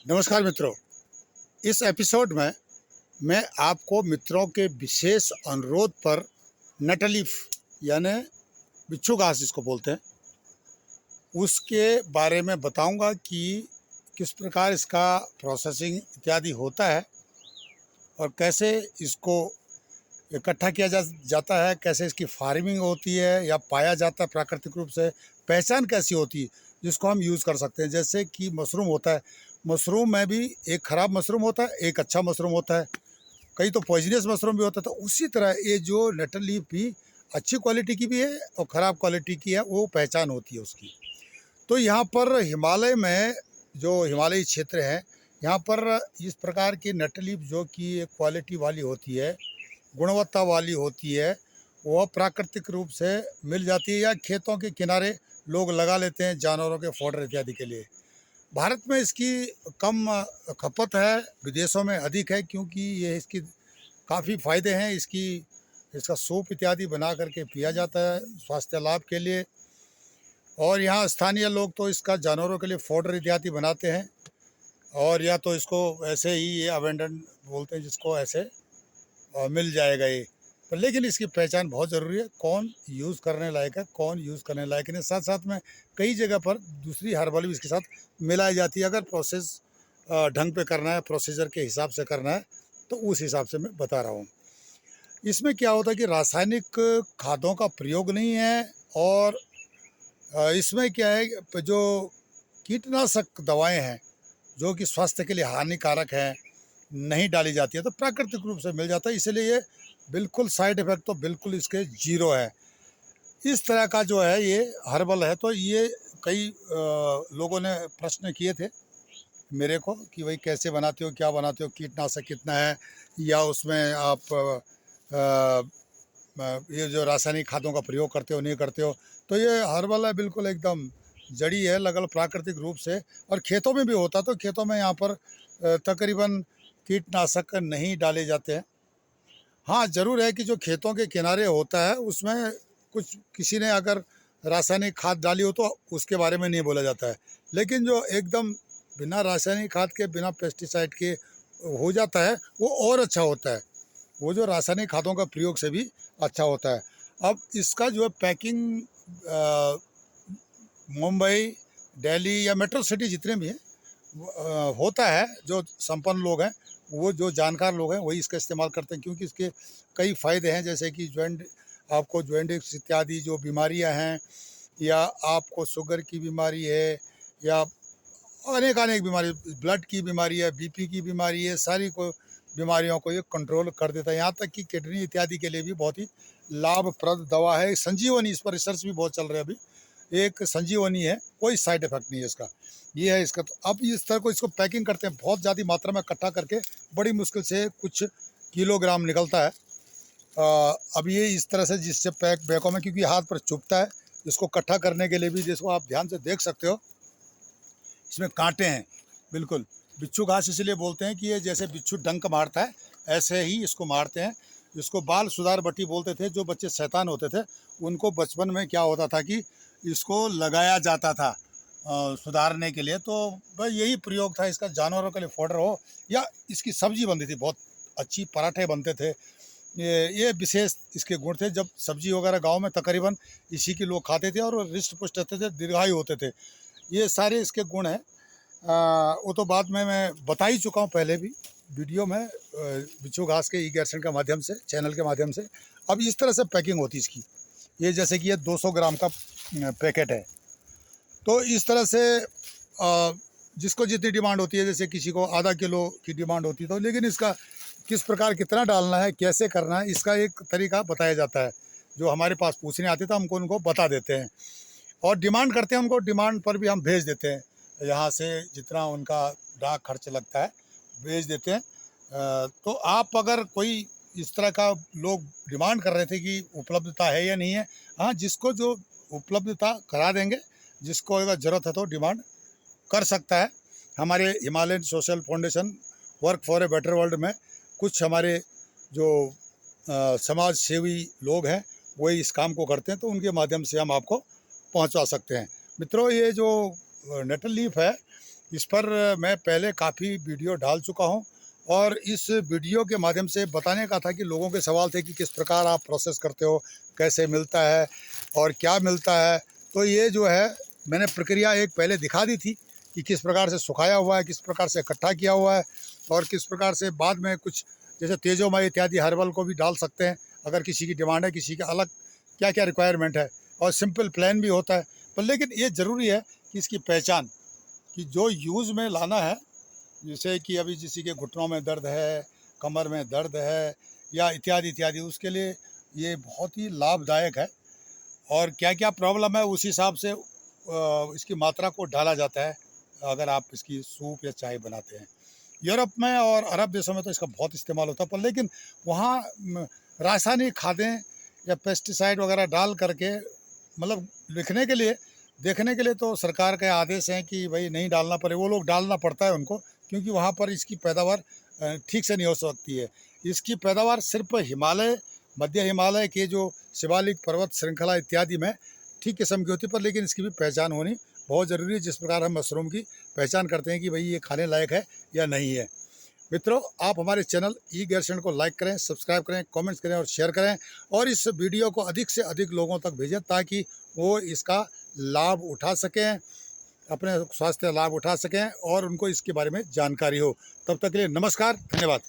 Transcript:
नमस्कार मित्रों। इस एपिसोड में मैं आपको मित्रों के विशेष अनुरोध पर नटलीफ यानी बिच्छू घास जिसको बोलते हैं, उसके बारे में बताऊंगा कि किस प्रकार इसका प्रोसेसिंग इत्यादि होता है और कैसे इसको इकट्ठा किया जाता है, कैसे इसकी फार्मिंग होती है या पाया जाता है प्राकृतिक रूप से, पहचान कैसी होती है जिसको हम यूज़ कर सकते हैं। जैसे कि मशरूम होता है, मशरूम में भी एक ख़राब मशरूम होता है, एक अच्छा मशरूम होता है, कई तो पॉइजनस मशरूम भी होता है। तो उसी तरह ये जो नटल लीफ भी अच्छी क्वालिटी की भी है और ख़राब क्वालिटी की है, वो पहचान होती है उसकी। तो यहाँ पर हिमालय में जो हिमालयी क्षेत्र है, यहाँ पर इस प्रकार की नटल लीफ जो कि एक क्वालिटी वाली होती है, गुणवत्ता वाली होती है, वह प्राकृतिक रूप से मिल जाती है या खेतों के किनारे लोग लगा लेते हैं जानवरों के फॉडर इत्यादि के लिए। भारत में इसकी कम खपत है, विदेशों में अधिक है, क्योंकि ये इसकी काफ़ी फ़ायदे हैं। इसका सूप इत्यादि बना करके पिया जाता है स्वास्थ्य लाभ के लिए। और यहाँ स्थानीय लोग तो इसका जानवरों के लिए फॉडर इत्यादि बनाते हैं, और या तो इसको ऐसे ही ये अवेंडन बोलते हैं जिसको ऐसे मिल जाएगा ये। पर लेकिन इसकी पहचान बहुत ज़रूरी है, कौन यूज़ करने लायक है, कौन यूज़ करने लायक नहीं। साथ साथ में कई जगह पर दूसरी हर्बल भी इसके साथ मिलाई जाती है। अगर प्रोसेस ढंग पे करना है, प्रोसीजर के हिसाब से करना है, तो उस हिसाब से मैं बता रहा हूँ। इसमें क्या होता है कि रासायनिक खादों का प्रयोग नहीं है, और इसमें क्या है कि जो कीटनाशक दवाएं हैं जो कि स्वास्थ्य के लिए हानिकारक हैं, नहीं डाली जाती है, तो प्राकृतिक रूप से मिल जाता है। इसलिए ये बिल्कुल साइड इफ़ेक्ट तो बिल्कुल इसके ज़ीरो है। इस तरह का जो है ये हर्बल है। तो ये कई लोगों ने प्रश्न किए थे मेरे को कि भाई कैसे बनाते हो, क्या बनाते हो, कीटनाशक कितना है, या उसमें आप ये जो रासायनिक खादों का प्रयोग करते हो नहीं करते हो। तो ये हर्बल है, बिल्कुल एकदम जड़ी है, लगल प्राकृतिक रूप से। और खेतों में भी होता, तो खेतों में यहाँ पर तकरीबन कीटनाशक नहीं डाले जाते हैं। हाँ, ज़रूर है कि जो खेतों के किनारे होता है उसमें कुछ किसी ने अगर रासायनिक खाद डाली हो तो उसके बारे में नहीं बोला जाता है। लेकिन जो एकदम बिना रासायनिक खाद के, बिना पेस्टिसाइड के हो जाता है, वो और अच्छा होता है। वो जो रासायनिक खादों का प्रयोग से भी अच्छा होता है। अब इसका जो है पैकिंग मुंबई, दिल्ली या मेट्रो सिटी जितने भी हैं होता है। जो संपन्न लोग हैं, वो जो जानकार लोग हैं, वही इसका इस्तेमाल करते हैं, क्योंकि इसके कई फ़ायदे हैं। जैसे कि आपको जॉइंटिस इत्यादि जो बीमारियां हैं, या आपको शुगर की बीमारी है, या अनेक अनेक बीमारी, ब्लड की बीमारी है, बीपी की बीमारी है, सारी को बीमारियों को ये कंट्रोल कर देता है। यहाँ तक कि किडनी इत्यादि के लिए भी बहुत ही लाभप्रद दवा है। संजीवनी, इस पर रिसर्च भी बहुत चल रहा है अभी। एक संजीवनी है, कोई साइड इफेक्ट नहीं है इसका, ये है इसका। तो अब इस तरह को इसको पैकिंग करते हैं, बहुत ज़्यादा मात्रा में इकट्ठा करके, बड़ी मुश्किल से कुछ किलोग्राम निकलता है। अब ये इस तरह से जिससे बैगों में, क्योंकि हाथ पर चुभता है, इसको इकट्ठा करने के लिए भी, जिसको आप ध्यान से देख सकते हो, इसमें कांटे हैं बिल्कुल। बिच्छू घास इसलिए बोलते हैं कि ये जैसे बिच्छू डंक मारता है, ऐसे ही इसको मारते हैं। इसको बाल सुधार बट्टी बोलते थे। जो बच्चे शैतान होते थे, उनको बचपन में क्या होता था कि इसको लगाया जाता था सुधारने के लिए। तो भाई यही प्रयोग था इसका, जानवरों के लिए फॉडर हो, या इसकी सब्जी बनती थी, बहुत अच्छी पराठे बनते थे। ये विशेष इसके गुण थे। जब सब्जी वगैरह गांव में तकरीबन इसी के लोग खाते थे, और रिष्ट पुष्ट रहते थे, दीर्घायु होते थे। ये सारे इसके गुण हैं। वो तो बाद में मैं बता ही चुका हूँ पहले भी वीडियो में, बिच्छू घास के ई-गैरसन के माध्यम से, चैनल के माध्यम से। अब इस तरह से पैकिंग होती है इसकी। ये जैसे कि ये 200 ग्राम का पैकेट है। तो इस तरह से जिसको जितनी डिमांड होती है, जैसे किसी को आधा किलो की डिमांड होती है, तो लेकिन इसका किस प्रकार कितना डालना है, कैसे करना है, इसका एक तरीका बताया जाता है। जो हमारे पास पूछने आते थे, हमको उनको बता देते हैं, और डिमांड करते हैं। हमको डिमांड पर भी हम भेज देते हैं, यहाँ से जितना उनका डाक खर्च लगता है भेज देते हैं। तो आप अगर कोई इस तरह का, लोग डिमांड कर रहे थे कि उपलब्धता है या नहीं है, हाँ, जिसको जो उपलब्धता करा देंगे, जिसको अगर ज़रूरत है तो डिमांड कर सकता है। हमारे Himalayan social foundation work for a better world में कुछ हमारे जो समाज सेवी लोग हैं, वही इस काम को करते हैं, तो उनके माध्यम से हम आपको पहुंचवा सकते हैं। मित्रों, ये जो नटल लीफ है, इस पर मैं पहले काफ़ी वीडियो डाल चुका हूँ और इस वीडियो के माध्यम से बताने का था कि लोगों के सवाल थे कि किस प्रकार आप प्रोसेस करते हो, कैसे मिलता है और क्या मिलता है। तो ये जो है मैंने प्रक्रिया एक पहले दिखा दी थी कि किस प्रकार से सुखाया हुआ है, किस प्रकार से इकट्ठा किया हुआ है और किस प्रकार से बाद में कुछ जैसे तेजोमय इत्यादि हर्बल को भी डाल सकते हैं अगर किसी की डिमांड है, किसी का अलग क्या क्या रिक्वायरमेंट है। और सिंपल प्लान भी होता है, पर लेकिन ये ज़रूरी है कि इसकी पहचान कि जो यूज़ में लाना है, जैसे कि अभी किसी के घुटनों में दर्द है, कमर में दर्द है या इत्यादि इत्यादि, उसके लिए ये बहुत ही लाभदायक है। और क्या क्या प्रॉब्लम है उस हिसाब से इसकी मात्रा को डाला जाता है अगर आप इसकी सूप या चाय बनाते हैं। यूरोप में और अरब देशों में तो इसका बहुत इस्तेमाल होता है, पर लेकिन वहाँ रासायनिक खादें या पेस्टिसाइड वगैरह डाल करके मतलब लिखने के लिए, देखने के लिए तो सरकार के आदेश हैं कि भाई नहीं डालना पड़े, वो लोग डालना पड़ता है उनको, क्योंकि वहाँ पर इसकी पैदावार ठीक से नहीं हो सकती है। इसकी पैदावार सिर्फ हिमालय, मध्य हिमालय के जो शिवालिक पर्वत श्रृंखला इत्यादि में ठीक किस्म की होती है, पर लेकिन इसकी भी पहचान होनी बहुत ज़रूरी है, जिस प्रकार हम मशरूम की पहचान करते हैं कि भाई ये खाने लायक है या नहीं है। मित्रों, आप हमारे चैनल ई गैरसैंण को लाइक करें, सब्सक्राइब करें, कमेंट्स करें और शेयर करें और इस वीडियो को अधिक से अधिक लोगों तक भेजें ताकि वो इसका लाभ उठा सकें, अपने स्वास्थ्य लाभ उठा सकें और उनको इसके बारे में जानकारी हो। तब तक के लिए नमस्कार, धन्यवाद।